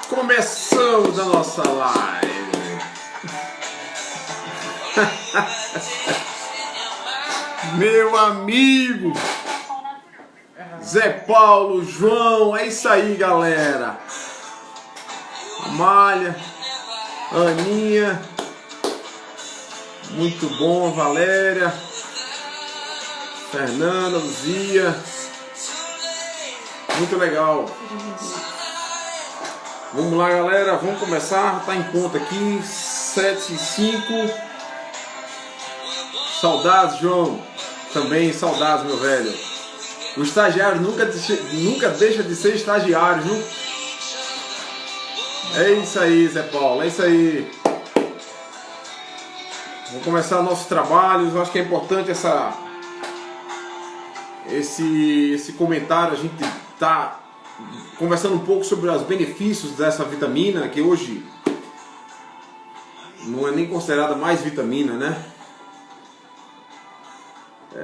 Começamos a nossa live. Meu amigo Zé Paulo, João, é isso aí, galera. Amália, Aninha, muito bom, Valéria, Fernanda, Luzia, muito legal. Vamos lá, galera, vamos começar, tá em ponto aqui, 7h05. Saudades, João, também saudades, meu velho. O estagiário nunca deixa de ser estagiário, viu? É isso aí, Zé Paulo, é isso aí. Vamos começar nossos trabalhos. Eu acho que é importante esse comentário. A gente tá conversando um pouco sobre os benefícios dessa vitamina, que hoje não é nem considerada mais vitamina, né?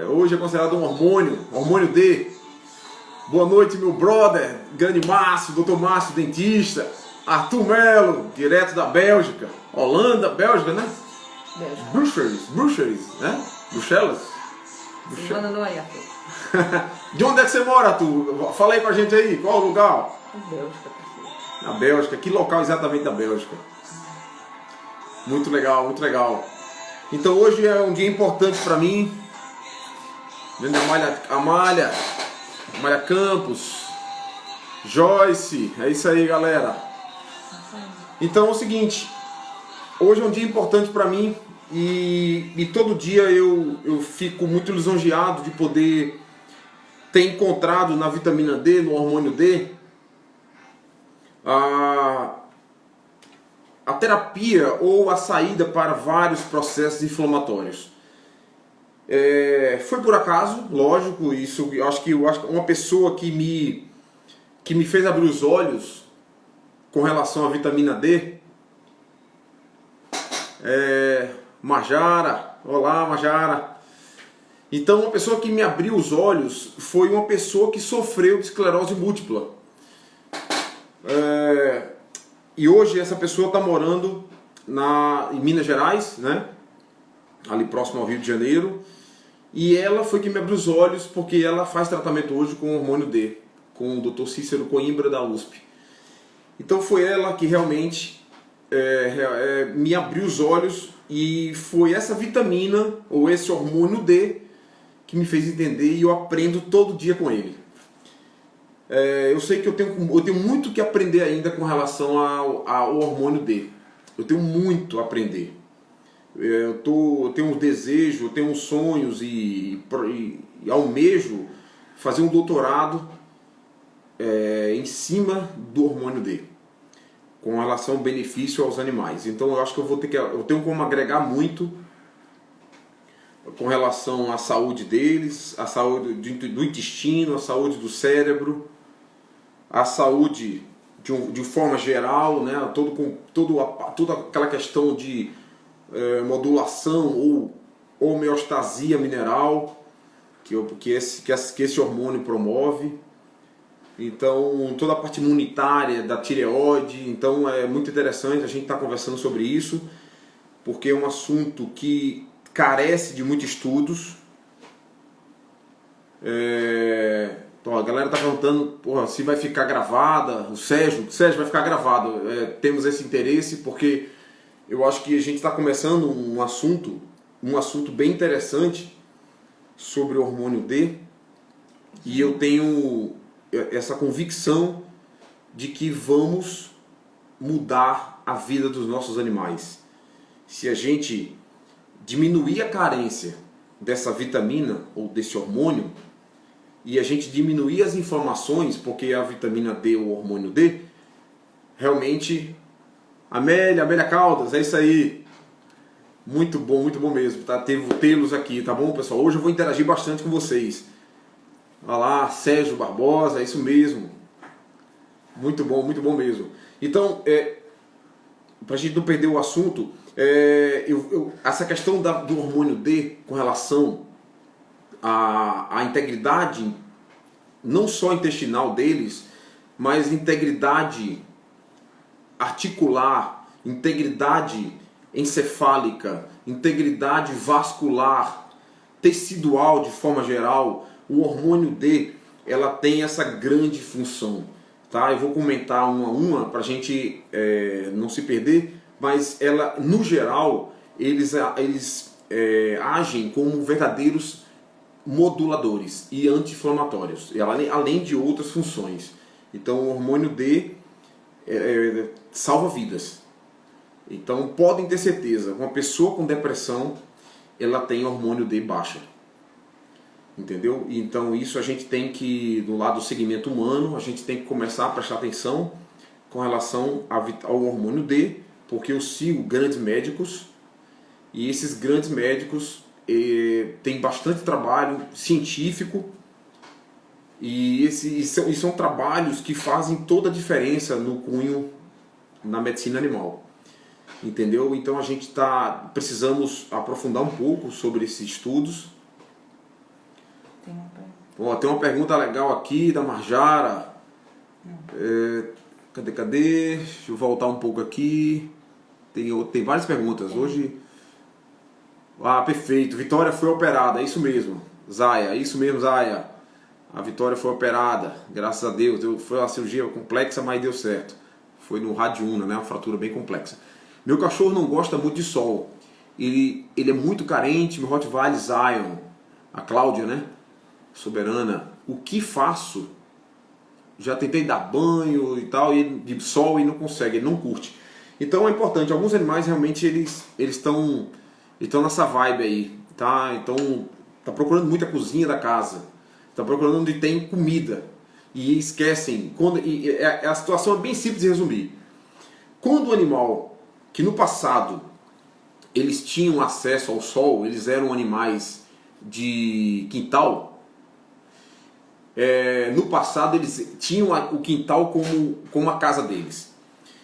Hoje é considerado um hormônio D. Boa noite, meu brother, grande Márcio, Dr. Márcio, dentista. Arthur Melo, direto da Bélgica. Holanda, Bélgica, né? Bruxelas, né? Bruxelas? Semana não é, Arthur. De onde é que você mora, Arthur? Fala aí pra gente aí, qual o lugar? Bélgica. Na Bélgica, que local exatamente da Bélgica? Muito legal, muito legal. Então hoje é um dia importante pra mim. Vendo Amália Campos, Joyce, é isso aí, galera. Então é o seguinte, hoje é um dia importante para mim e todo dia eu fico muito lisonjeado de poder ter encontrado na vitamina D, no hormônio D, a terapia ou a saída para vários processos inflamatórios. Foi por acaso, lógico, isso eu acho que uma pessoa que me fez abrir os olhos com relação à vitamina D, Majara. Olá, Majara. Então, uma pessoa que me abriu os olhos foi uma pessoa que sofreu de esclerose múltipla. E hoje essa pessoa está morando em Minas Gerais, né? Ali próximo ao Rio de Janeiro. E ela foi que me abriu os olhos porque ela faz tratamento hoje com hormônio D, com o Dr. Cícero Coimbra da USP. Então foi ela que realmente me abriu os olhos e foi essa vitamina ou esse hormônio D que me fez entender e eu aprendo todo dia com ele. Eu sei que eu tenho muito que aprender ainda com relação ao hormônio D. Eu tenho muito a aprender. Eu tenho um desejo, eu tenho uns sonhos e almejo fazer um doutorado em cima do hormônio D, com relação ao benefício aos animais. Então eu acho que eu tenho como agregar muito com relação à saúde deles, à saúde do intestino, à saúde do cérebro, à saúde de forma geral, né? Toda aquela questão de modulação ou homeostasia mineral que esse hormônio promove. Então toda a parte imunitária da tireoide. Então é muito interessante a gente estar conversando sobre isso, porque é um assunto que carece de muitos estudos. Então a galera está perguntando se vai ficar gravada. O Sérgio vai ficar gravado. Temos esse interesse porque eu acho que a gente está começando um assunto bem interessante sobre o hormônio D, e eu tenho essa convicção de que vamos mudar a vida dos nossos animais. Se a gente diminuir a carência dessa vitamina ou desse hormônio, e a gente diminuir as inflamações, porque a vitamina D, o hormônio D, realmente... Amélia Caldas, é isso aí. Muito bom mesmo, tá? Tê-los aqui, tá bom, pessoal? Hoje eu vou interagir bastante com vocês. Olha lá, Sérgio Barbosa, é isso mesmo. Muito bom mesmo. Então, pra gente não perder o assunto, essa questão do hormônio D com relação à integridade, não só intestinal deles, mas integridade articular, integridade encefálica, integridade vascular, tecidual de forma geral, o hormônio D, ela tem essa grande função. Tá? Eu vou comentar uma a uma para a gente não se perder, mas ela, no geral, eles agem como verdadeiros moduladores e anti-inflamatórios, além de outras funções. Então o hormônio D salva vidas. Então podem ter certeza, uma pessoa com depressão, ela tem hormônio D baixa. Entendeu? Então isso a gente tem que, do lado do segmento humano, a gente tem que começar a prestar atenção com relação ao hormônio D, porque eu sigo grandes médicos e esses grandes médicos têm bastante trabalho científico e são trabalhos que fazem toda a diferença no cunho na medicina animal. Entendeu? Então a gente precisamos aprofundar um pouco sobre esses estudos. Tem uma pergunta legal aqui da Marjara. Cadê? Deixa eu voltar um pouco aqui. Tem várias perguntas. Hoje. Perfeito. Vitória foi operada. É isso mesmo, Zaya. É isso mesmo, Zaya. A Vitória foi operada. Graças a Deus. Foi uma cirurgia complexa, mas deu certo. Foi no radiúna, né? Uma fratura bem complexa. Meu cachorro não gosta muito de sol. Ele é muito carente. Meu Rottweiler Zion. A Cláudia, né? Soberana. O que faço? Já tentei dar banho e tal, de sol, e não consegue, ele não curte. Então é importante, alguns animais realmente eles estão nessa vibe aí, tá? Então tá procurando muito a cozinha da casa, tá procurando onde tem comida e esquecem. A situação é bem simples de resumir. Quando o animal, que no passado eles tinham acesso ao sol, eles eram animais de quintal. No passado eles tinham o quintal como a casa deles.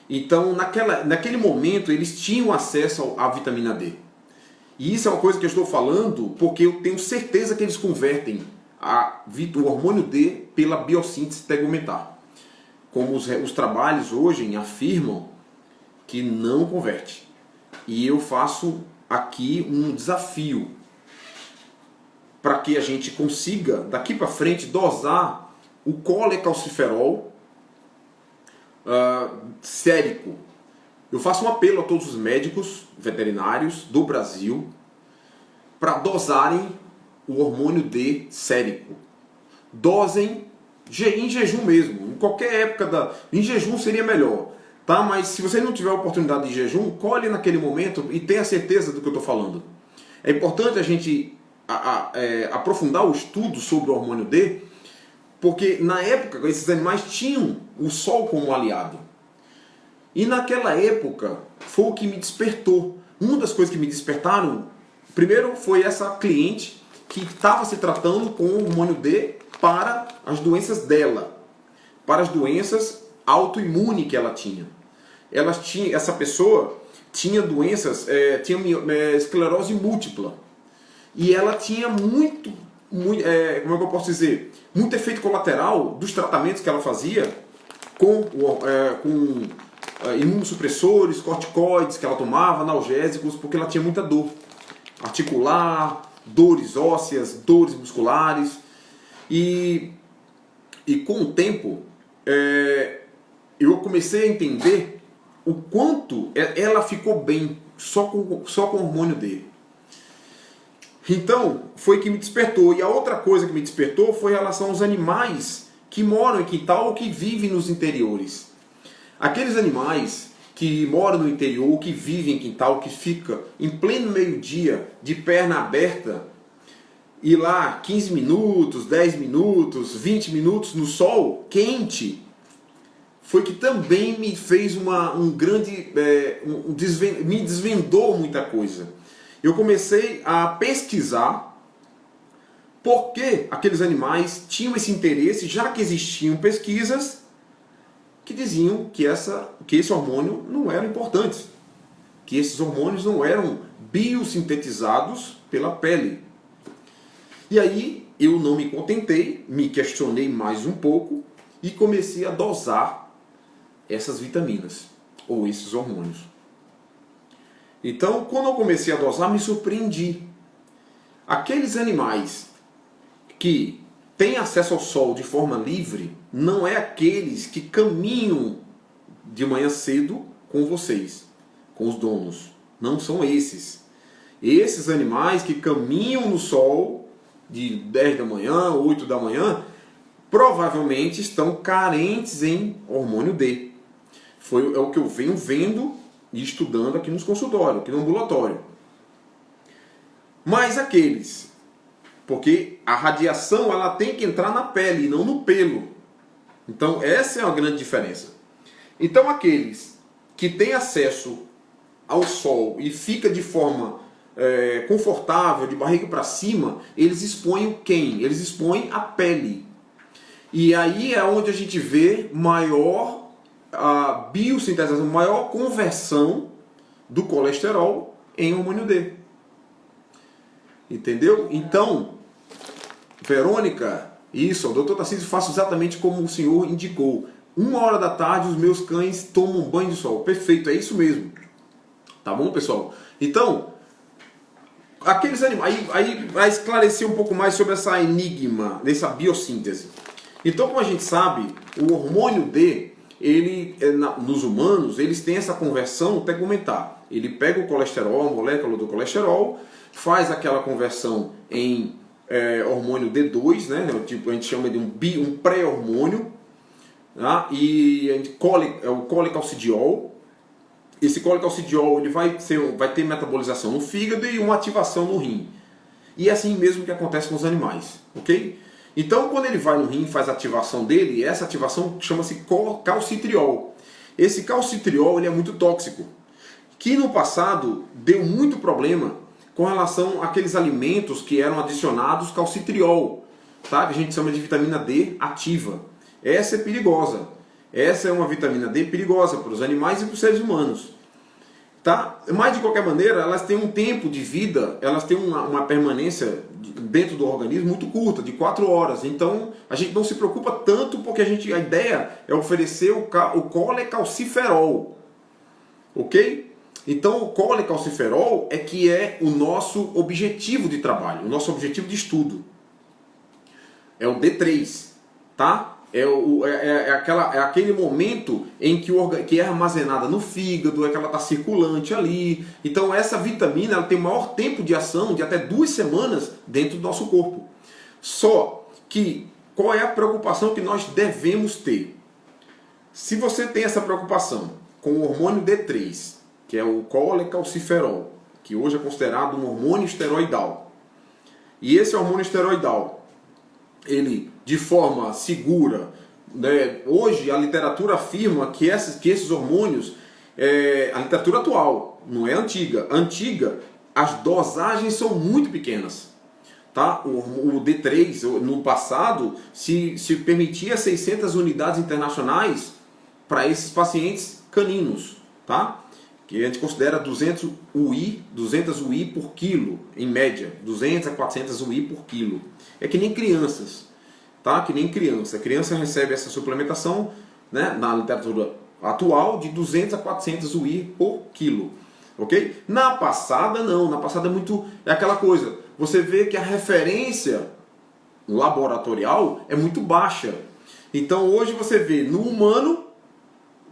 Então naquele momento eles tinham acesso à vitamina D. E isso é uma coisa que eu estou falando porque eu tenho certeza que eles convertem o hormônio D pela biossíntese tegumentar. Como os trabalhos hoje afirmam que não converte. E eu faço aqui um desafio para que a gente consiga, daqui para frente, dosar o colecalciferol sérico. Eu faço um apelo a todos os médicos veterinários do Brasil para dosarem o hormônio D sérico. Dosem em jejum mesmo, em qualquer época em jejum seria melhor, tá? Mas se você não tiver a oportunidade de jejum, colhe naquele momento e tenha certeza do que eu estou falando. É importante a gente aprofundar o estudo sobre o hormônio D, porque na época esses animais tinham o sol como aliado. E naquela época foi o que me despertou. Uma das coisas que me despertaram, primeiro foi essa cliente que estava se tratando com o hormônio D para as doenças dela, para as doenças autoimunes que ela tinha. Essa pessoa tinha doenças, tinha esclerose múltipla. E ela tinha muito, como é que eu posso dizer, muito efeito colateral dos tratamentos que ela fazia com imunossupressores, corticoides que ela tomava, analgésicos, porque ela tinha muita dor articular, dores ósseas, dores musculares. E com o tempo eu comecei a entender o quanto ela ficou bem só com o hormônio D. Então, foi que me despertou. E a outra coisa que me despertou foi em relação aos animais que moram em quintal ou que vivem nos interiores. Aqueles animais que moram no interior, que vivem em quintal, que fica em pleno meio-dia, de perna aberta, e lá 15 minutos, 10 minutos, 20 minutos no sol quente, foi que também me fez me desvendou muita coisa. Eu comecei a pesquisar por que aqueles animais tinham esse interesse, já que existiam pesquisas que diziam que esse hormônio não era importante, que esses hormônios não eram biosintetizados pela pele. E aí eu não me contentei, me questionei mais um pouco e comecei a dosar essas vitaminas. ou esses hormônios. Então, quando eu comecei a dosar, me surpreendi. Aqueles animais que têm acesso ao sol de forma livre, não é aqueles que caminham de manhã cedo com vocês, com os donos. Não são esses. Esses animais que caminham no sol de 10 da manhã, 8 da manhã, provavelmente estão carentes em hormônio D. É o que eu venho vendo e estudando aqui nos consultórios, aqui no ambulatório. Mas aqueles, porque a radiação ela tem que entrar na pele e não no pelo. Então essa é uma grande diferença. Então aqueles que têm acesso ao sol e fica de forma confortável, de barriga para cima, eles expõem o quem? Eles expõem a pele. E aí é onde a gente vê maior biossintetização, maior conversão do colesterol em hormônio D. Entendeu? Então, Verônica, isso, o doutor Tarcísio, faço exatamente como o senhor indicou. 1h da tarde os meus cães tomam banho de sol. Perfeito, é isso mesmo. Tá bom, pessoal? Então, aqueles animais, aí vai esclarecer um pouco mais sobre essa enigma, dessa biossíntese. Então, como a gente sabe, o hormônio D, nos humanos, eles têm essa conversão tegumentar. Ele pega o colesterol, a molécula do colesterol, faz aquela conversão em hormônio D2, né? A gente chama de um pré-hormônio, tá? E é o colecalcidiol. Esse colecalcidiol ele vai ter metabolização no fígado e uma ativação no rim. E é assim mesmo que acontece com os animais, ok? Então, quando ele vai no rim e faz a ativação dele, essa ativação chama-se calcitriol. Esse calcitriol ele é muito tóxico, que no passado deu muito problema com relação àqueles alimentos que eram adicionados calcitriol, tá? Que a gente chama de vitamina D ativa. Essa é perigosa. Essa é uma vitamina D perigosa para os animais e para os seres humanos. Tá? Mas de qualquer maneira, elas têm um tempo de vida, elas têm uma permanência dentro do organismo muito curta, de 4 horas. Então a gente não se preocupa tanto porque a ideia é oferecer o colecalciferol. Ok? Então o colecalciferol é o nosso objetivo de trabalho, o nosso objetivo de estudo. É o D3, tá? É aquele momento em que é armazenada no fígado, que ela está circulante ali. Então essa vitamina ela tem maior tempo de ação, de até 2 semanas dentro do nosso corpo. Só que qual é a preocupação que nós devemos ter? Se você tem essa preocupação com o hormônio D3, que é o colecalciferol, que hoje é considerado um hormônio esteroidal, e esse hormônio esteroidal, ele de forma segura, né? Hoje a literatura afirma que esses hormônios, a literatura atual, não é antiga. Antiga, as dosagens são muito pequenas. Tá? O D3, no passado, se permitia 600 unidades internacionais para esses pacientes caninos. Tá? Que a gente considera 200 UI por quilo, em média. 200 a 400 UI por quilo. É que nem crianças. Tá? Que nem criança. A criança recebe essa suplementação, né, na literatura atual de 200 a 400 UI por quilo. Ok? Na passada não. Na passada é aquela coisa. Você vê que a referência laboratorial é muito baixa. Então hoje você vê no humano,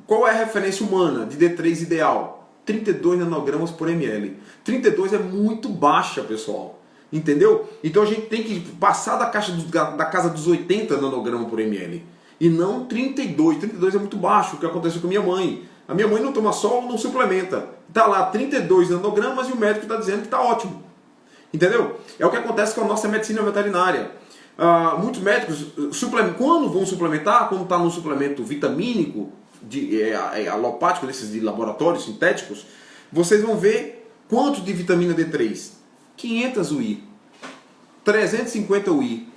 qual é a referência humana de D3 ideal? 32 nanogramas por ml. 32 é muito baixa, pessoal. Entendeu? Então a gente tem que passar da casa dos 80 nanogramas por ml. E não 32. 32 é muito baixo, o que aconteceu com a minha mãe. A minha mãe não toma sol, não suplementa. Está lá 32 nanogramas e o médico está dizendo que está ótimo. Entendeu? É o que acontece com a nossa medicina veterinária. Muitos médicos, quando vão suplementar, quando está no suplemento vitamínico, alopático, desses de laboratórios sintéticos, vocês vão ver quanto de vitamina D3. 500 UI, 350 UI.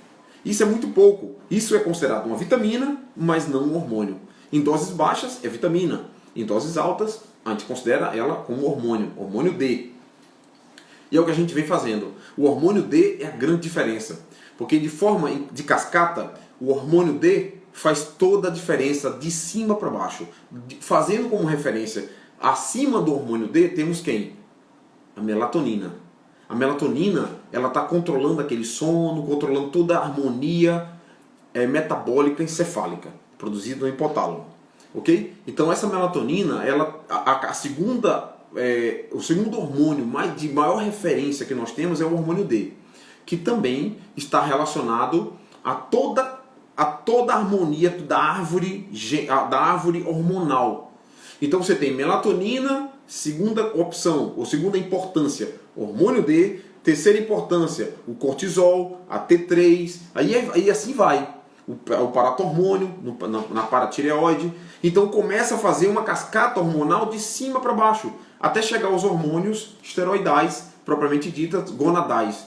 Isso é muito pouco. Isso é considerado uma vitamina, mas não um hormônio. Em doses baixas é vitamina. Em doses altas, a gente considera ela como hormônio D. E é o que a gente vem fazendo. O hormônio D é a grande diferença. Porque de forma de cascata, o hormônio D faz toda a diferença de cima para baixo. Fazendo como referência, acima do hormônio D, temos quem? A melatonina. A melatonina, ela está controlando aquele sono, controlando toda a harmonia metabólica encefálica, produzida no hipotálamo. Ok? Então essa melatonina, o segundo hormônio de maior referência que nós temos é o hormônio D, que também está relacionado a toda a harmonia da árvore hormonal. Então você tem melatonina, segunda opção, ou segunda importância, hormônio D, terceira importância, o cortisol, a T3, aí assim vai. O paratormônio, na paratireoide. Então começa a fazer uma cascata hormonal de cima para baixo, até chegar aos hormônios esteroidais, propriamente ditas, gonadais,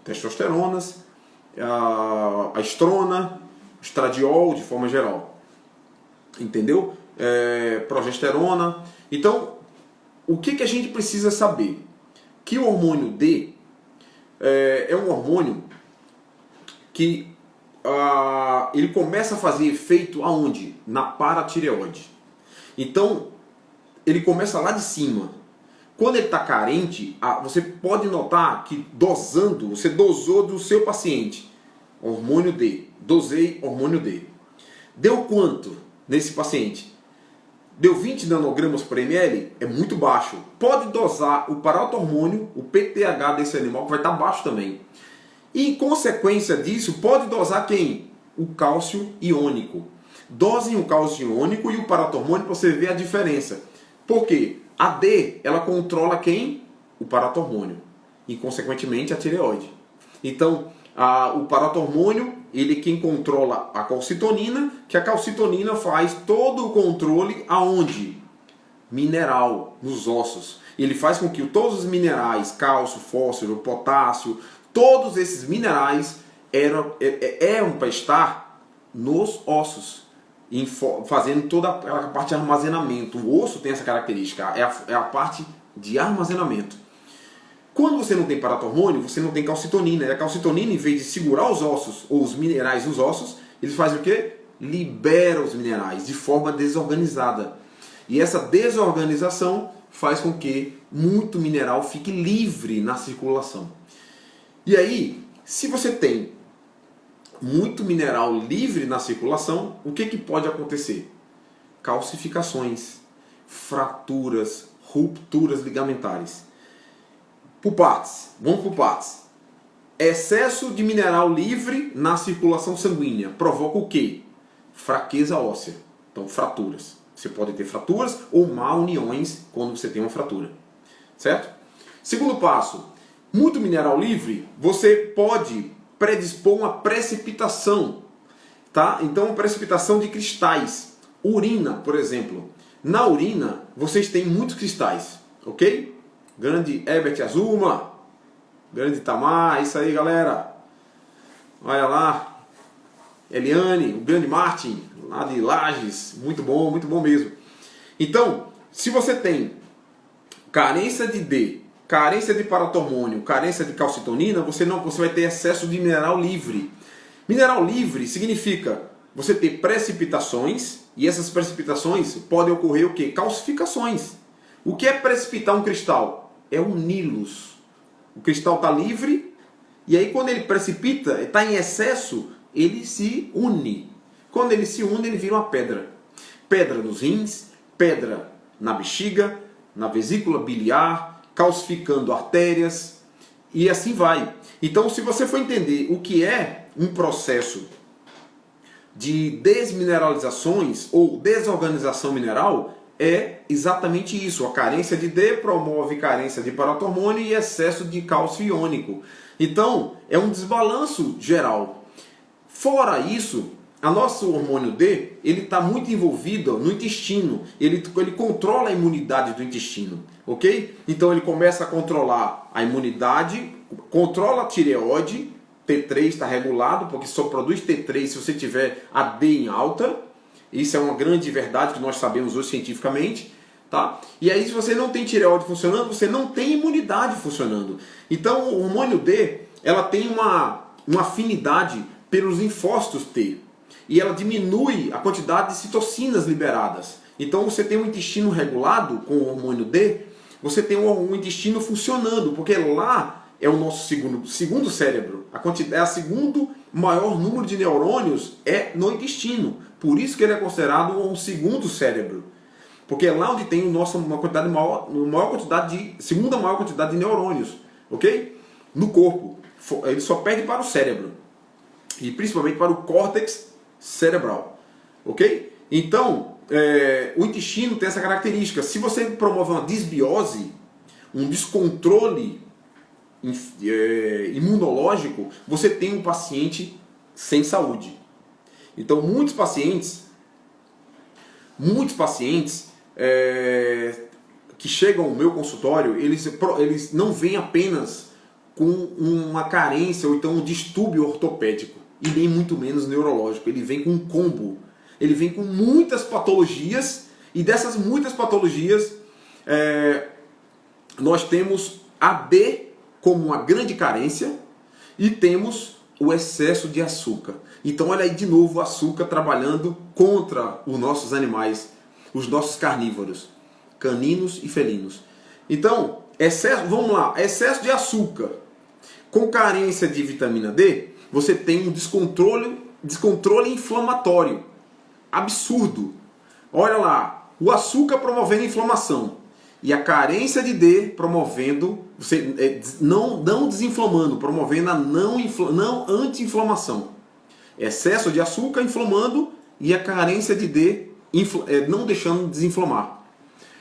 testosteronas, a estrona, estradiol de forma geral. Entendeu? Progesterona. Então, o que a gente precisa saber? Que o hormônio D é um hormônio que ele começa a fazer efeito aonde? Na paratireoide. Então, ele começa lá de cima. Quando ele está carente, você pode notar que você dosou do seu paciente hormônio D. Dosei hormônio D. Deu quanto nesse paciente? Deu 20 nanogramas por ml? É muito baixo. Pode dosar o paratormônio, o PTH desse animal, que vai estar baixo também. E em consequência disso, pode dosar quem? O cálcio iônico. Dosem o cálcio iônico e o paratormônio para você ver a diferença. Por quê? A D, ela controla quem? O paratormônio. E consequentemente a tireoide. Então, o paratormônio, ele é quem controla a calcitonina, que a calcitonina faz todo o controle aonde? Mineral, nos ossos. Ele faz com que todos os minerais, cálcio, fósforo, potássio, todos esses minerais eram para estar nos ossos, fazendo toda a parte de armazenamento. O osso tem essa característica, é a parte de armazenamento. Quando você não tem paratormônio, você não tem calcitonina. E a calcitonina, em vez de segurar os ossos, ou os minerais nos ossos, ele faz o quê? Libera os minerais de forma desorganizada. E essa desorganização faz com que muito mineral fique livre na circulação. E aí, se você tem muito mineral livre na circulação, o que pode acontecer? Calcificações, fraturas, rupturas ligamentares. Por partes, vamos por partes. Excesso de mineral livre na circulação sanguínea provoca o quê? Fraqueza óssea. Então, fraturas. Você pode ter fraturas ou má uniões quando você tem uma fratura. Certo? Segundo passo, muito mineral livre, você pode predispor uma precipitação. Tá? Então, precipitação de cristais. Urina, por exemplo. Na urina, vocês têm muitos cristais. Ok? Grande Herbert Azuma, grande Tamar, isso aí galera, olha lá, Eliane, o grande Martin, lá de Lages, muito bom mesmo. Então, se você tem carência de D, carência de paratormônio, carência de calcitonina, você vai ter excesso de mineral livre. Mineral livre significa você ter precipitações, e essas precipitações podem ocorrer o quê? Calcificações. O que é precipitar um cristal? É um nilus. O cristal está livre, e aí quando ele precipita, está em excesso, ele se une. Quando ele se une, ele vira uma pedra. Pedra nos rins, pedra na bexiga, na vesícula biliar, calcificando artérias, e assim vai. Então, se você for entender o que é um processo de desmineralizações ou desorganização mineral, é exatamente isso. A carência de D promove carência de paratormônio e excesso de cálcio iônico. Então, é um desbalanço geral. Fora isso, o nosso hormônio D, ele está muito envolvido no intestino. Ele controla a imunidade do intestino. Ok? Então, ele começa a controlar a imunidade, controla a tireoide. T3 está regulado, porque só produz T3 se você tiver a D em alta. Isso é uma grande verdade que nós sabemos hoje cientificamente. Tá? E aí, se você não tem tireoide funcionando, você não tem imunidade funcionando. Então, o hormônio D, ela tem uma afinidade pelos linfócitos T. e ela diminui a quantidade de citocinas liberadas. Então você tem um intestino regulado com o hormônio D, você tem um intestino funcionando, porque lá é o nosso segundo cérebro. É o segundo maior número de neurônios é no intestino. Por isso que ele é considerado um segundo cérebro. Porque é lá onde tem uma segunda maior quantidade de neurônios, ok? No corpo. Ele só perde para o cérebro. E principalmente para o córtex cerebral, ok? Então, o intestino tem essa característica. Se você promove uma disbiose, um descontrole imunológico, você tem um paciente sem saúde. Então, muitos pacientes que chegam ao meu consultório, eles não vêm apenas com uma carência ou então um distúrbio ortopédico, e nem muito menos neurológico. Ele vem com um combo. Ele vem com muitas patologias, e dessas muitas patologias, nós temos a D como uma grande carência, e temos o excesso de açúcar. Então olha aí de novo o açúcar trabalhando contra os nossos animais, os nossos carnívoros, caninos e felinos. Então, excesso de açúcar com carência de vitamina D, você tem um descontrole inflamatório absurdo. Olha lá, o açúcar promovendo inflamação e a carência de D promovendo, não desinflamando, promovendo a não anti-inflamação. Excesso de açúcar inflamando e a carência de D não deixando desinflamar.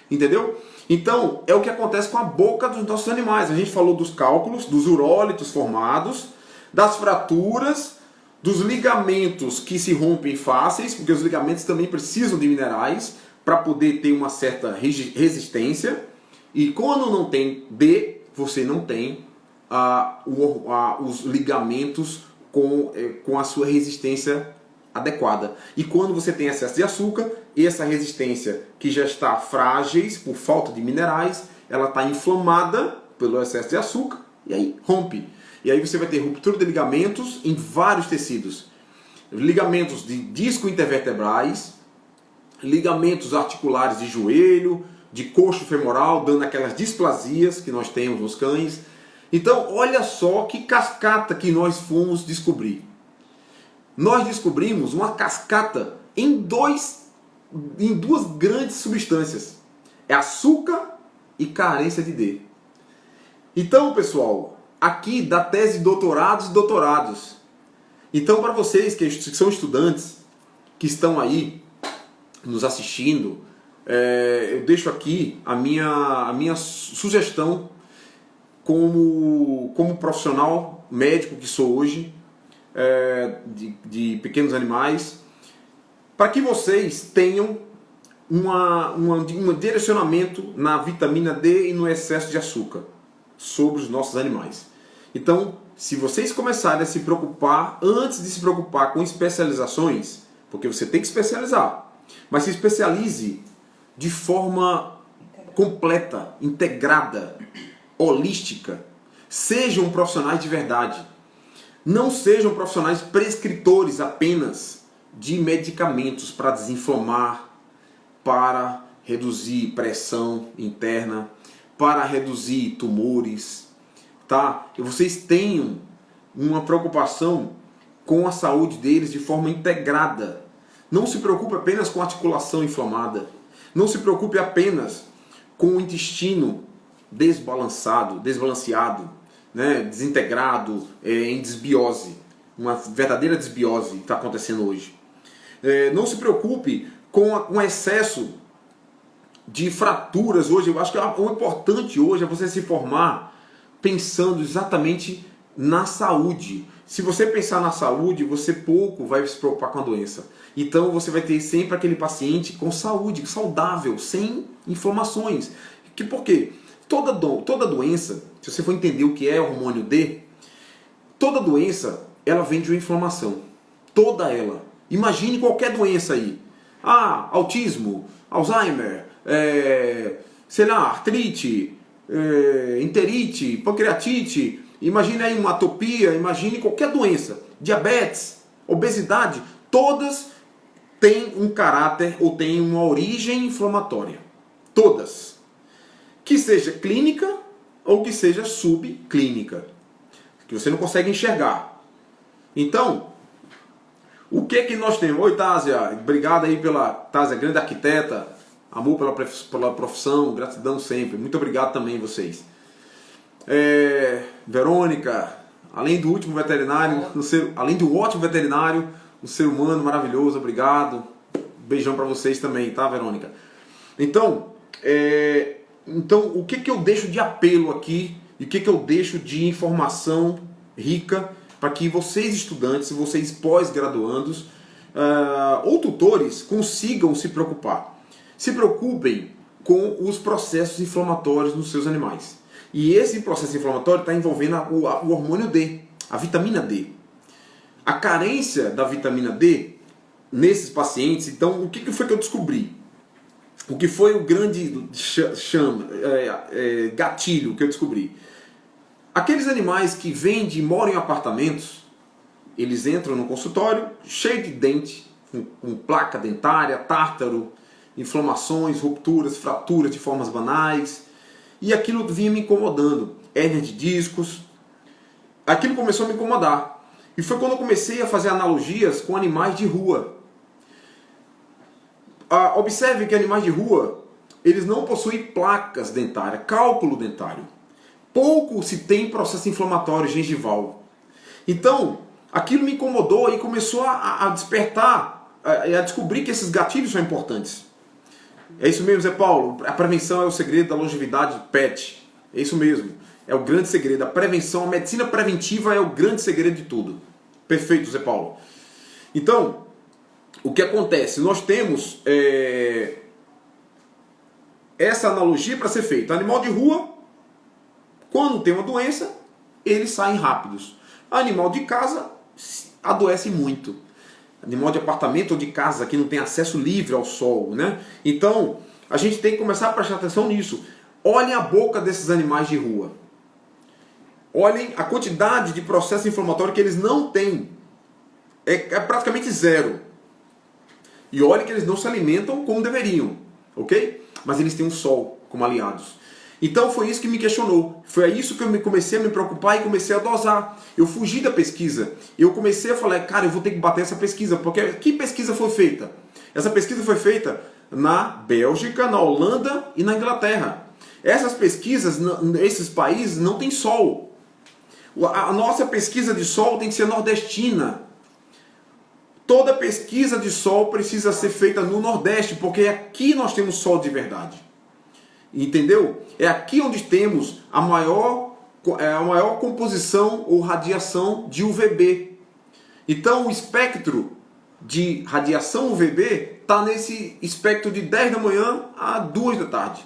Entendeu? Então, é o que acontece com a boca dos nossos animais. A gente falou dos cálculos, dos urólitos formados, das fraturas, dos ligamentos que se rompem fáceis, porque os ligamentos também precisam de minerais para poder ter uma certa resistência. E quando não tem D, você não tem os ligamentos com a sua resistência adequada. E quando você tem excesso de açúcar, essa resistência que já está frágeis por falta de minerais, ela está inflamada pelo excesso de açúcar e aí rompe. E aí você vai ter ruptura de ligamentos em vários tecidos. Ligamentos de disco intervertebrais, ligamentos articulares de joelho, de coxo femoral, dando aquelas displasias que nós temos nos cães. Então, olha só que cascata que nós fomos descobrir. Nós descobrimos uma cascata em duas grandes substâncias. É açúcar e carência de D. Então, pessoal, aqui dá tese de doutorados e doutorados. Então, para vocês que são estudantes, que estão aí nos assistindo, eu deixo aqui a minha sugestão como profissional médico que sou hoje, de pequenos animais, para que vocês tenham um direcionamento na vitamina D e no excesso de açúcar sobre os nossos animais. Então, se vocês começarem a se preocupar, antes de se preocupar com especializações, porque você tem que especializar, mas se especialize de forma completa, integrada, holística. Sejam profissionais de verdade. Não sejam profissionais prescritores apenas de medicamentos para desinflamar, para reduzir pressão interna, para reduzir tumores, tá? E vocês tenham uma preocupação com a saúde deles de forma integrada. Não se preocupe apenas com a articulação inflamada. Não se preocupe apenas com o intestino desbalanceado, né? Desintegrado, em desbiose. Uma verdadeira desbiose que está acontecendo hoje. Não se preocupe com o excesso de fraturas hoje. Eu acho que o importante hoje é você se formar pensando exatamente na saúde. Se você pensar na saúde, você pouco vai se preocupar com a doença. Então você vai ter sempre aquele paciente com saúde, saudável, sem inflamações. Por quê? Toda doença, se você for entender o que é hormônio D, toda doença, ela vem de uma inflamação. Toda ela. Imagine qualquer doença aí. Autismo, Alzheimer, sei lá, artrite, enterite, pancreatite. Imagine aí uma atopia, imagine qualquer doença. Diabetes, obesidade. Todas têm um caráter ou têm uma origem inflamatória. Todas. Que seja clínica ou que seja subclínica. Que você não consegue enxergar. Então, o que nós temos? Oi, Tásia. Obrigado aí pela... Tásia, grande arquiteta. Amor pela profissão. Gratidão sempre. Muito obrigado também vocês. Verônica. Além do último veterinário, além do ótimo veterinário, um ser humano maravilhoso. Obrigado. Beijão para vocês também, tá, Verônica? Então, o que eu deixo de apelo aqui e o que eu deixo de informação rica para que vocês estudantes, vocês pós-graduandos ou tutores consigam se preocupar. Se preocupem com os processos inflamatórios nos seus animais. E esse processo inflamatório está envolvendo o hormônio D, a vitamina D. A carência da vitamina D nesses pacientes, então o que foi que eu descobri? O que foi o grande gatilho que eu descobri? Aqueles animais que moram em apartamentos, eles entram no consultório cheio de dente, com placa dentária, tártaro, inflamações, rupturas, fraturas de formas banais, e aquilo vinha me incomodando, hérnia de discos, aquilo começou a me incomodar. E foi quando eu comecei a fazer analogias com animais de rua. Observe que animais de rua, eles não possuem placas dentárias, cálculo dentário. Pouco se tem processo inflamatório gengival. Então, aquilo me incomodou e começou a despertar, a descobrir que esses gatilhos são importantes. É isso mesmo, Zé Paulo. A prevenção é o segredo da longevidade pet. É isso mesmo. É o grande segredo. A prevenção, a medicina preventiva é o grande segredo de tudo. Perfeito, Zé Paulo. Então, o que acontece? Nós temos essa analogia para ser feita. Animal de rua, quando tem uma doença, eles saem rápidos. Animal de casa adoece muito. Animal de apartamento ou de casa que não tem acesso livre ao sol, né? Então, a gente tem que começar a prestar atenção nisso. Olhem a boca desses animais de rua. Olhem a quantidade de processo inflamatório que eles não têm. É praticamente zero. E olhem que eles não se alimentam como deveriam, ok? Mas eles têm um sol como aliados. Então foi isso que me questionou. Foi isso que eu comecei a me preocupar e comecei a dosar. Eu fugi da pesquisa. Eu comecei a falar, cara, eu vou ter que bater essa pesquisa. Porque que pesquisa foi feita? Essa pesquisa foi feita na Bélgica, na Holanda e na Inglaterra. Essas pesquisas, esses países, não tem sol. A nossa pesquisa de sol tem que ser nordestina. Toda pesquisa de sol precisa ser feita no Nordeste, porque aqui nós temos sol de verdade. Entendeu? É aqui onde temos a maior composição ou radiação de UVB. Então o espectro de radiação UVB está nesse espectro de 10 da manhã a 2 da tarde.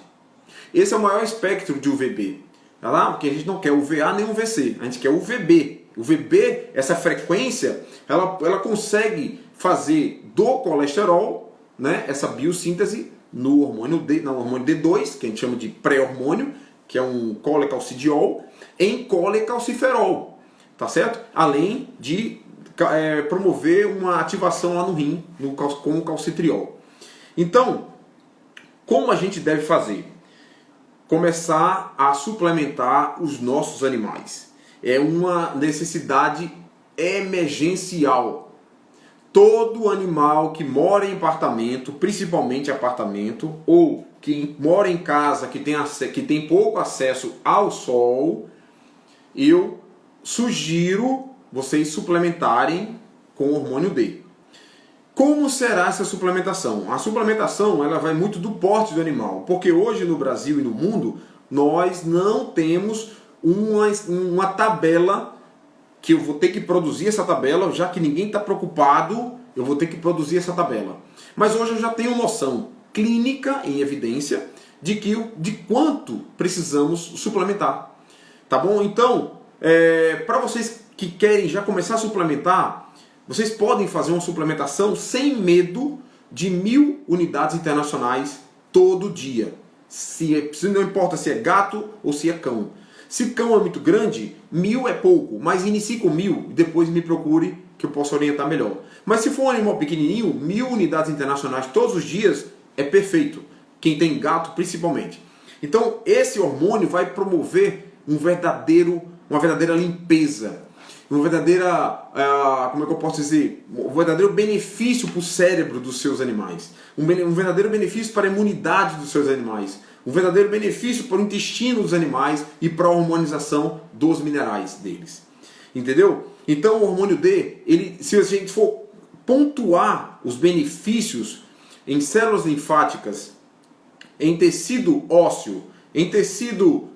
Esse é o maior espectro de UVB. Tá lá? Porque a gente não quer UVA nem UVC, a gente quer UVB. UVB, essa frequência, ela consegue fazer do colesterol, né, essa biossíntese no hormônio D2, que a gente chama de pré-hormônio, que é um colecalcidiol, em colecalciferol, tá certo? Além de promover uma ativação lá no rim com o calcitriol. Então, como a gente deve fazer? Começar a suplementar os nossos animais. É uma necessidade emergencial. Todo animal que mora em apartamento, principalmente apartamento, ou que mora em casa, que tem pouco acesso ao sol, eu sugiro vocês suplementarem com hormônio D. Como será essa suplementação? A suplementação ela vai muito do porte do animal, porque hoje no Brasil e no mundo nós não temos uma tabela que eu vou ter que produzir essa tabela, já que ninguém está preocupado, eu vou ter que produzir essa tabela. Mas hoje eu já tenho noção clínica em evidência de quanto precisamos suplementar. Tá bom? Então, para vocês que querem já começar a suplementar, vocês podem fazer uma suplementação sem medo de 1000 unidades internacionais todo dia. Não importa se é gato ou se é cão. Se cão é muito grande, 1000 é pouco, mas inicie com 1000 e depois me procure que eu possa orientar melhor. Mas se for um animal pequenininho, 1000 unidades internacionais todos os dias é perfeito. Quem tem gato principalmente. Então esse hormônio vai promover uma verdadeira limpeza, uma verdadeira, como é que eu posso dizer, um verdadeiro benefício para o cérebro dos seus animais, um verdadeiro benefício para a imunidade dos seus animais, um verdadeiro benefício para o intestino dos animais e para a hormonização dos minerais deles. Entendeu? Então o hormônio D, se a gente for pontuar os benefícios em células linfáticas, em tecido ósseo, em tecido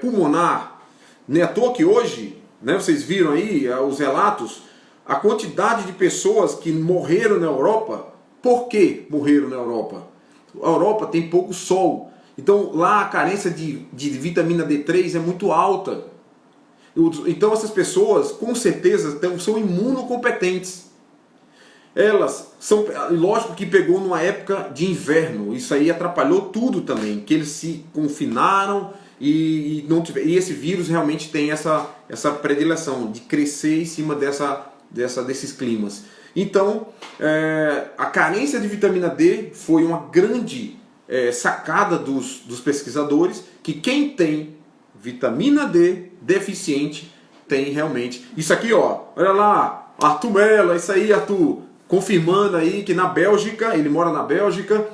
pulmonar, não é à toa que hoje, né, vocês viram aí os relatos, a quantidade de pessoas que morreram na Europa. Por que morreram na Europa? A Europa tem pouco sol, então lá a carência de vitamina D3 é muito alta. Então essas pessoas com certeza são imunocompetentes. Elas são, lógico que pegou numa época de inverno, isso aí atrapalhou tudo também, que eles se confinaram e esse vírus realmente tem essa predileção de crescer em cima desses climas. Então, a carência de vitamina D foi uma grande sacada dos pesquisadores, que quem tem vitamina D deficiente tem realmente. Isso aqui, ó, olha lá, Arthur Mello, é isso aí, Arthur, confirmando aí que na Bélgica, ele mora na Bélgica,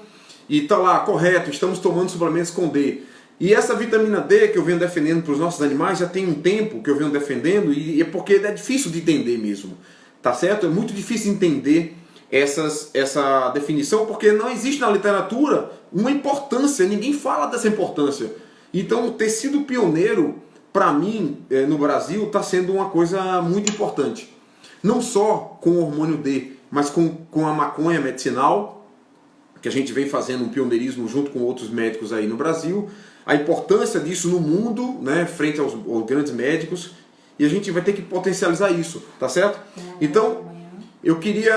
e tá lá, correto, estamos tomando suplementos com D. E essa vitamina D que eu venho defendendo para os nossos animais já tem um tempo que eu venho defendendo, e é porque é difícil de entender mesmo, tá certo? É muito difícil entender essa definição, porque não existe na literatura uma importância, ninguém fala dessa importância. Então o tecido pioneiro, para mim, no Brasil, está sendo uma coisa muito importante. Não só com o hormônio D, mas com a maconha medicinal, que a gente vem fazendo um pioneirismo junto com outros médicos aí no Brasil, a importância disso no mundo, né, frente aos grandes médicos, e a gente vai ter que potencializar isso, tá certo? Então, eu queria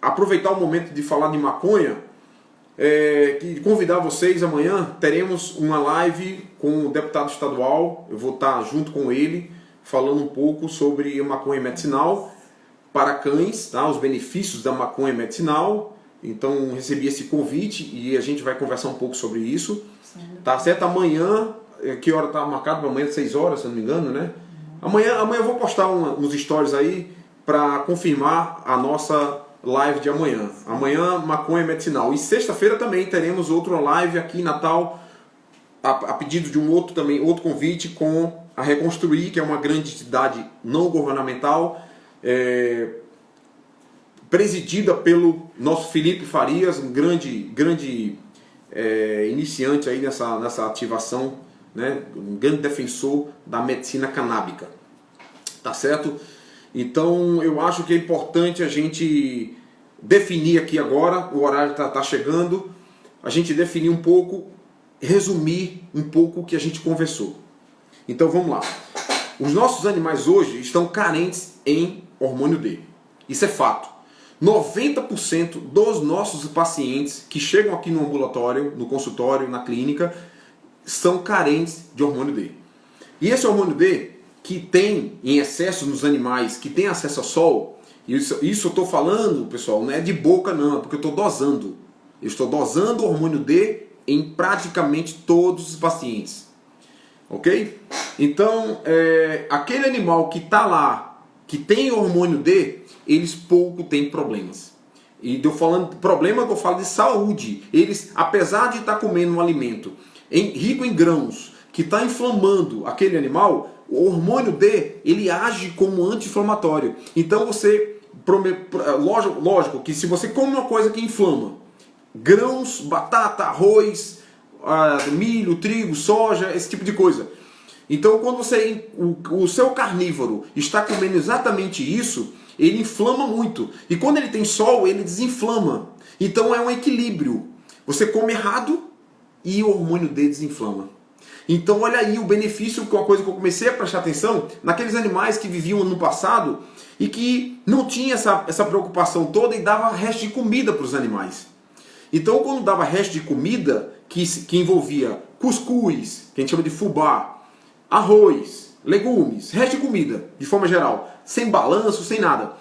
aproveitar o momento de falar de maconha, e convidar vocês. Amanhã teremos uma live com o deputado estadual, eu vou estar junto com ele, falando um pouco sobre a maconha medicinal para cães, tá? Os benefícios da maconha medicinal. Então recebi esse convite e a gente vai conversar um pouco sobre isso. Sim. Tá certo? Amanhã, que hora está marcado para amanhã? 6 horas, se não me engano, né? Amanhã eu vou postar uns stories aí para confirmar a nossa live de amanhã. Amanhã, maconha medicinal. E sexta-feira também teremos outra live aqui em Natal, a pedido de outro convite, com a Reconstruir, que é uma grande entidade não governamental, presidida pelo nosso Felipe Farias, um grande iniciante aí nessa ativação, né? Um grande defensor da medicina canábica. Tá certo? Então eu acho que é importante a gente definir aqui agora, o horário está chegando, a gente definir um pouco, resumir um pouco o que a gente conversou. Então vamos lá. Os nossos animais hoje estão carentes em hormônio D. Isso é fato. 90% dos nossos pacientes que chegam aqui no ambulatório, no consultório, na clínica, são carentes de hormônio D. E esse hormônio D, que tem em excesso nos animais, que tem acesso ao sol, isso eu estou falando, pessoal, não é de boca não, é porque eu estou dosando. Eu estou dosando o hormônio D em praticamente todos os pacientes. Ok? Então, aquele animal que está lá, que tem hormônio D, eles pouco têm problemas. E eu falando problema, que eu falo de saúde. Eles, apesar de estar comendo um alimento rico em grãos, que está inflamando aquele animal, o hormônio D, ele age como anti-inflamatório. Então lógico que se você come uma coisa que inflama, grãos, batata, arroz, milho, trigo, soja, esse tipo de coisa. Então quando o seu carnívoro está comendo exatamente isso, ele inflama muito. E quando ele tem sol, ele desinflama. Então é um equilíbrio. Você come errado e o hormônio D desinflama. Então olha aí o benefício, que é uma coisa que eu comecei a prestar atenção naqueles animais que viviam no passado e que não tinha essa preocupação toda e dava resto de comida para os animais. Então, quando dava resto de comida, que envolvia cuscuz, que a gente chama de fubá, arroz, legumes, resto de comida, de forma geral, sem balanço, sem nada,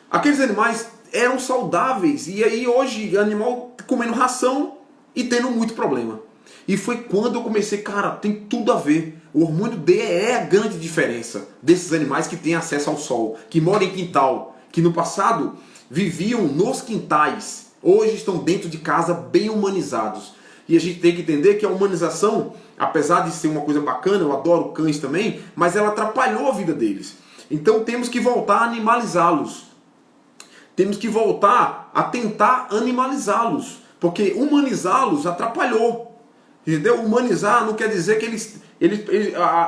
aqueles animais eram saudáveis. E aí hoje, animal comendo ração e tendo muito problema. E foi quando eu comecei, cara, tem tudo a ver. O hormônio D é a grande diferença desses animais que têm acesso ao sol, que moram em quintal, que no passado viviam nos quintais, hoje estão dentro de casa bem humanizados. E a gente tem que entender que a humanização, apesar de ser uma coisa bacana, eu adoro cães também, mas ela atrapalhou a vida deles. Então temos que voltar a animalizá-los. Temos que voltar a tentar animalizá-los, porque humanizá-los atrapalhou. Entendeu? Humanizar não quer dizer que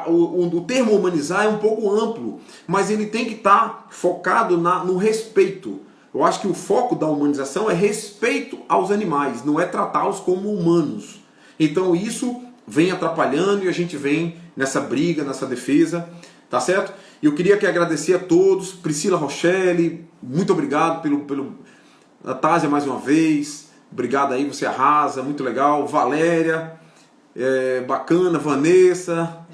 o termo humanizar é um pouco amplo, mas ele tem que estar focado no respeito. Eu acho que o foco da humanização é respeito aos animais, não é tratá-los como humanos. Então isso vem atrapalhando e a gente vem nessa briga, nessa defesa, tá certo? E eu queria agradecer a todos, Priscila Rochelle, muito obrigado pelo Natásia mais uma vez, obrigado aí, você arrasa, muito legal, Valéria, bacana, Vanessa,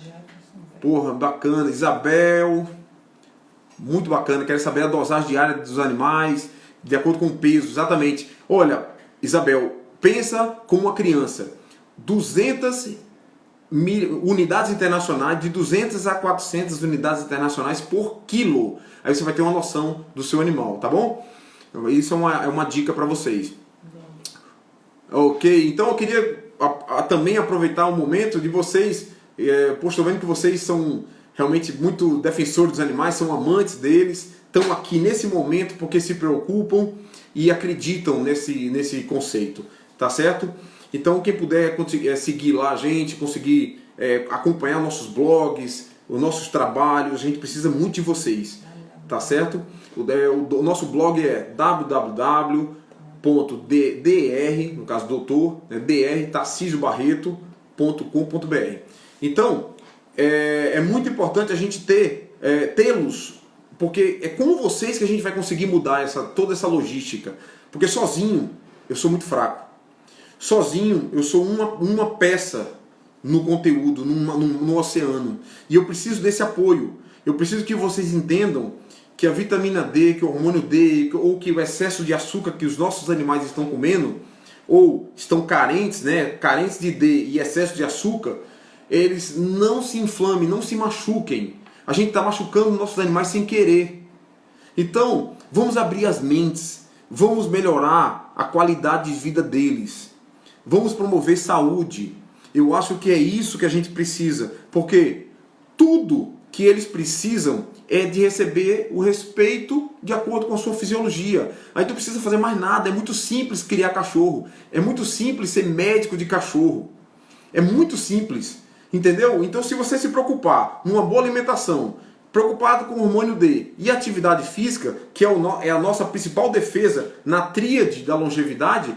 porra, bacana, Isabel, muito bacana, quero saber a dosagem diária dos animais, de acordo com o peso, exatamente. Olha, Isabel, pensa como uma criança, 200 unidades internacionais, de 200 a 400 unidades internacionais por quilo. Aí você vai ter uma noção do seu animal, tá bom? Isso é uma dica para vocês. Ok, então eu queria também aproveitar o momento de vocês, estou vendo que vocês são realmente muito defensores dos animais, são amantes deles, estão aqui nesse momento porque se preocupam e acreditam nesse conceito, tá certo? Então quem puder seguir lá a gente, conseguir acompanhar nossos blogs, os nossos trabalhos, a gente precisa muito de vocês, tá certo? O nosso blog é www.dr, no caso doutor, drtarcisiobarreto.com.br. Então, é muito importante a gente tê-los, porque é com vocês que a gente vai conseguir mudar toda essa logística. Porque sozinho eu sou muito fraco. Sozinho eu sou uma peça no conteúdo, no oceano. E eu preciso desse apoio. Eu preciso que vocês entendam que a vitamina D, que o hormônio D, ou que o excesso de açúcar que os nossos animais estão comendo, ou estão carentes, carentes de D e excesso de açúcar, eles não se inflamem, não se machuquem. A gente está machucando nossos animais sem querer. Então, vamos abrir as mentes, vamos melhorar a qualidade de vida deles, vamos promover saúde. Eu acho que é isso que a gente precisa, porque tudo que eles precisam é de receber o respeito de acordo com a sua fisiologia. Aí tu precisa fazer mais nada, é muito simples criar cachorro, é muito simples ser médico de cachorro, é muito simples, entendeu? Então se você se preocupar numa boa alimentação, preocupado com o hormônio D e atividade física, que é a nossa principal defesa na tríade da longevidade,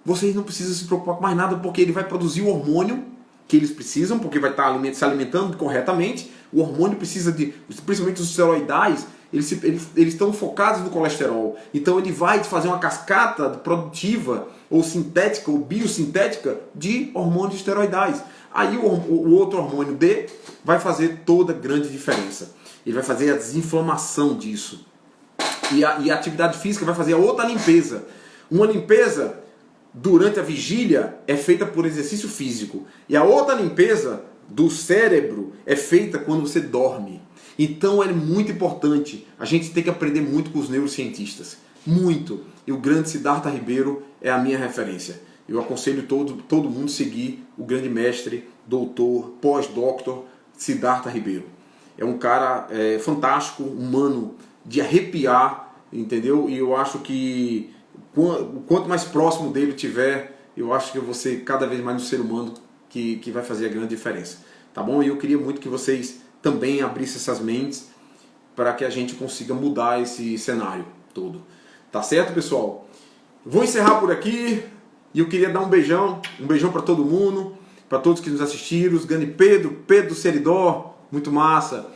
vocês não precisam se preocupar com mais nada, porque ele vai produzir o hormônio que eles precisam, porque vai estar se alimentando corretamente. O hormônio precisa principalmente os esteroidais, eles estão focados no colesterol. Então ele vai fazer uma cascata produtiva, ou sintética, ou biosintética, de hormônios esteroidais. Aí o outro hormônio D vai fazer toda a grande diferença. Ele vai fazer a desinflamação disso. E a atividade física vai fazer a outra limpeza. Uma limpeza durante a vigília é feita por exercício físico. E a outra limpeza do cérebro é feita quando você dorme. Então é muito importante. A gente tem que aprender muito com os neurocientistas. Muito. E o grande Siddhartha Ribeiro é a minha referência. Eu aconselho todo mundo seguir o grande mestre, doutor, pós-doutor Siddhartha Ribeiro. É um cara fantástico, humano, de arrepiar, entendeu? E eu acho que quanto mais próximo dele tiver, eu acho que eu vou ser cada vez mais um ser humano que vai fazer a grande diferença. Tá bom? E eu queria muito que vocês também abrissem essas mentes para que a gente consiga mudar esse cenário todo. Tá certo, pessoal? Vou encerrar por aqui e eu queria dar um beijão para todo mundo, para todos que nos assistiram, os grande Pedro Seridó, muito massa.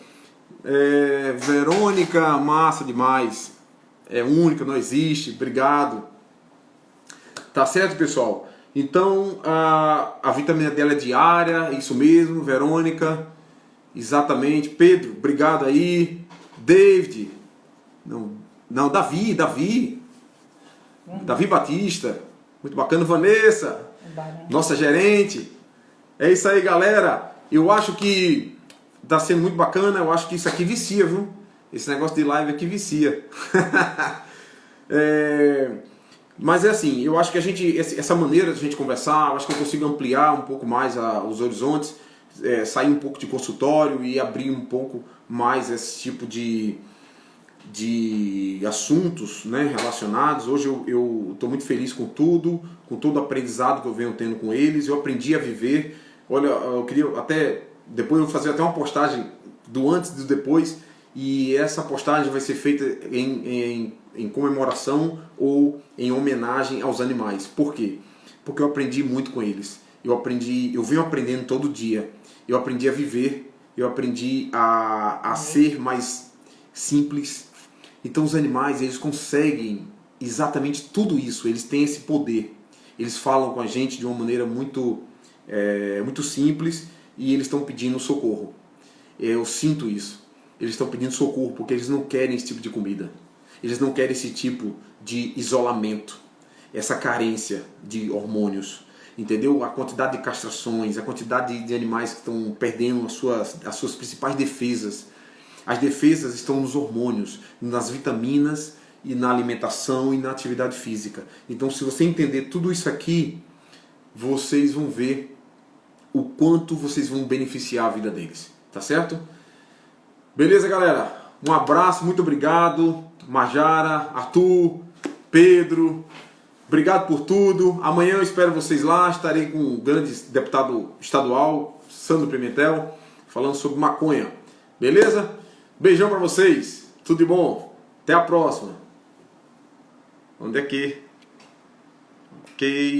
Verônica, massa demais. É única, não existe, obrigado. Tá certo, pessoal? Então, a vitamina dela é diária, isso mesmo, Verônica. Exatamente. Pedro, obrigado aí. David. Não, Davi Batista. Muito bacana. Vanessa, nossa gerente. É isso aí, galera. Eu acho que tá sendo muito bacana. Eu acho que isso aqui vicia, viu? Esse negócio de live aqui vicia. Mas é assim, eu acho que essa maneira de a gente conversar, eu acho que eu consigo ampliar um pouco mais os horizontes, sair um pouco de consultório e abrir um pouco mais esse tipo de assuntos, né, relacionados. Hoje eu estou muito feliz com tudo, com todo o aprendizado que eu venho tendo com eles. Eu aprendi a viver. Olha, eu queria até, depois eu vou fazer até uma postagem do antes e do depois, e essa postagem vai ser feita em comemoração ou em homenagem aos animais. Por quê? Porque eu aprendi muito com eles. Eu venho aprendendo todo dia. Eu aprendi a viver, eu aprendi a ser mais simples. Então os animais, eles conseguem exatamente tudo isso, eles têm esse poder. Eles falam com a gente de uma maneira muito simples e eles estão pedindo socorro. Eu sinto isso. Eles estão pedindo socorro porque eles não querem esse tipo de comida. Eles não querem esse tipo de isolamento, essa carência de hormônios. Entendeu? A quantidade de castrações, a quantidade de animais que estão perdendo as suas principais defesas. As defesas estão nos hormônios, nas vitaminas e na alimentação e na atividade física. Então, se você entender tudo isso aqui, vocês vão ver o quanto vocês vão beneficiar a vida deles. Tá certo? Beleza, galera? Um abraço, muito obrigado. Majara, Arthur, Pedro, obrigado por tudo. Amanhã eu espero vocês lá. Estarei com o grande deputado estadual, Sandro Pimentel, falando sobre maconha. Beleza? Beijão pra vocês. Tudo de bom. Até a próxima. Onde é que?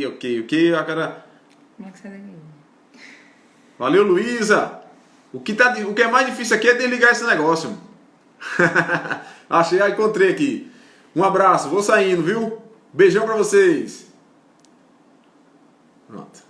Ok. Agora... Como é que sai daqui? Valeu, Luísa. O que é mais difícil aqui é desligar esse negócio. Achei, encontrei aqui. Um abraço, vou saindo, viu? Beijão pra vocês. Pronto.